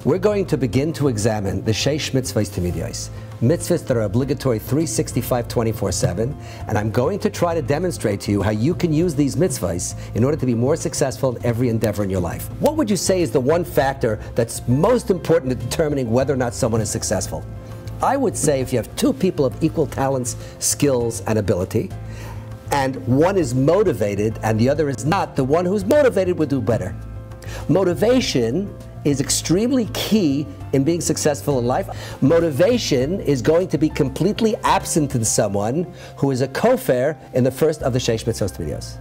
We're going to begin to examine the Six Mitzvos Mitzvos, mitzvahs that are obligatory 365, 24/7, and I'm going to try to demonstrate to you how you can use these mitzvahs in order to be more successful in every endeavor in your life. What would you say is the one factor that's most important in determining whether or not someone is successful? I would say if you have two people of equal talents, skills, and ability, and one is motivated and the other is not, the one who's motivated would do better. Motivation is extremely key in being successful in life. Motivation is going to be completely absent in someone who is a kofar in the first of the Six Mitzvos.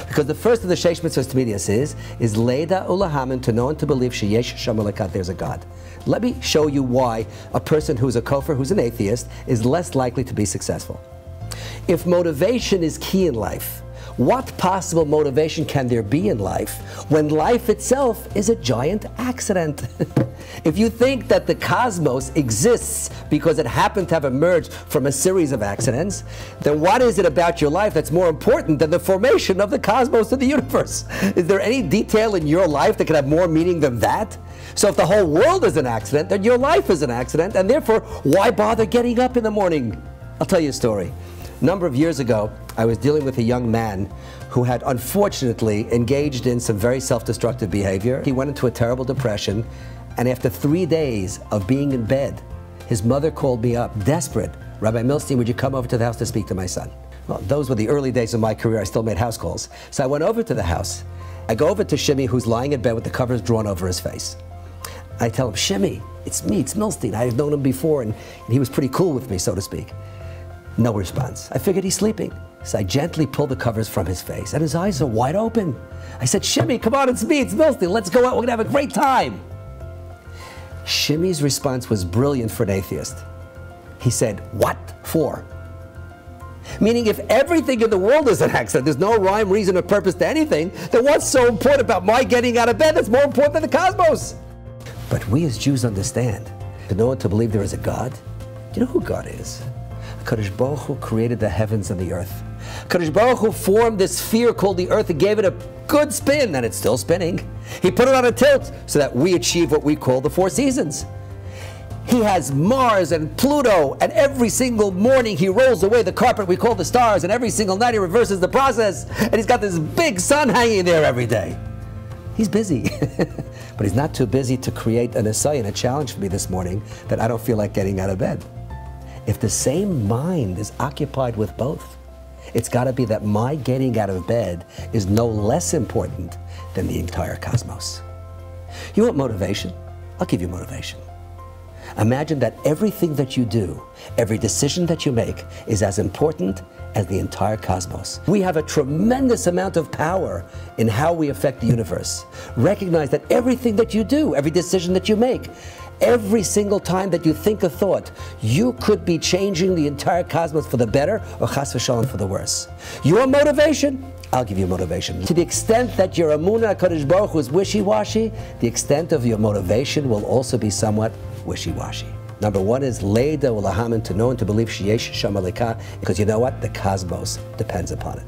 Because the first of the Six Mitzvos is Leda Ulahamin, to know and to believe sheyesh Sham Elokat, there's a God. Let me show you why a person who's a kofar, who's an atheist, is less likely to be successful. If motivation is key in life, what possible motivation can there be in life when life itself is a giant accident? If you think that the cosmos exists because it happened to have emerged from a series of accidents, then what is it about your life that's more important than the formation of the cosmos of the universe? Is there any detail in your life that can have more meaning than that? So if the whole world is an accident, then your life is an accident, and therefore, why bother getting up in the morning? I'll tell you a story. A number of years ago, I was dealing with a young man who had unfortunately engaged in some very self-destructive behavior. He went into a terrible depression, and after 3 days of being in bed, his mother called me up, desperate. Rabbi Milstein, would you come over to the house to speak to my son? Well, those were the early days of my career. I still made house calls. So I went over to the house. I go over to Shimmy, who's lying in bed with the covers drawn over his face. I tell him, Shimmy, it's me, it's Milstein. I've known him before, and he was pretty cool with me, so to speak. No response. I figured he's sleeping. So I gently pulled the covers from his face, and his eyes are wide open. I said, Shimmy, come on, it's me, it's Milstein. Let's go out, we're gonna have a great time. Shimmy's response was brilliant for an atheist. He said, what for? Meaning, if everything in the world is an accident, there's no rhyme, reason, or purpose to anything, then what's so important about my getting out of bed that's more important than the cosmos? But we as Jews understand, to know and to believe there is a God. Do you know who God is? Kadosh Baruch Hu created the heavens and the earth. Kadosh Baruch Hu formed this sphere called the earth and gave it a good spin, and it's still spinning. He put it on a tilt so that we achieve what we call the 4 seasons. He has Mars and Pluto, and every single morning he rolls away the carpet we call the stars, and every single night he reverses the process, and he's got this big sun hanging there every day. He's busy, but he's not too busy to create an essay and a challenge for me this morning that I don't feel like getting out of bed. If the same mind is occupied with both, it's got to be that my getting out of bed is no less important than the entire cosmos. You want motivation? I'll give you motivation. Imagine that everything that you do, every decision that you make, is as important as the entire cosmos. We have a tremendous amount of power in how we affect the universe. Recognize that everything that you do, every decision that you make, every single time that you think a thought, you could be changing the entire cosmos for the better or chas v'shalom for the worse. Your motivation, I'll give you motivation. To the extent that your emunah HaKadosh Baruch Hu is wishy-washy, the extent of your motivation will also be somewhat wishy-washy. Number 1 is Leda Ulahamin, to know and to believe sheyesh Sham Elokat, because you know what? The cosmos depends upon it.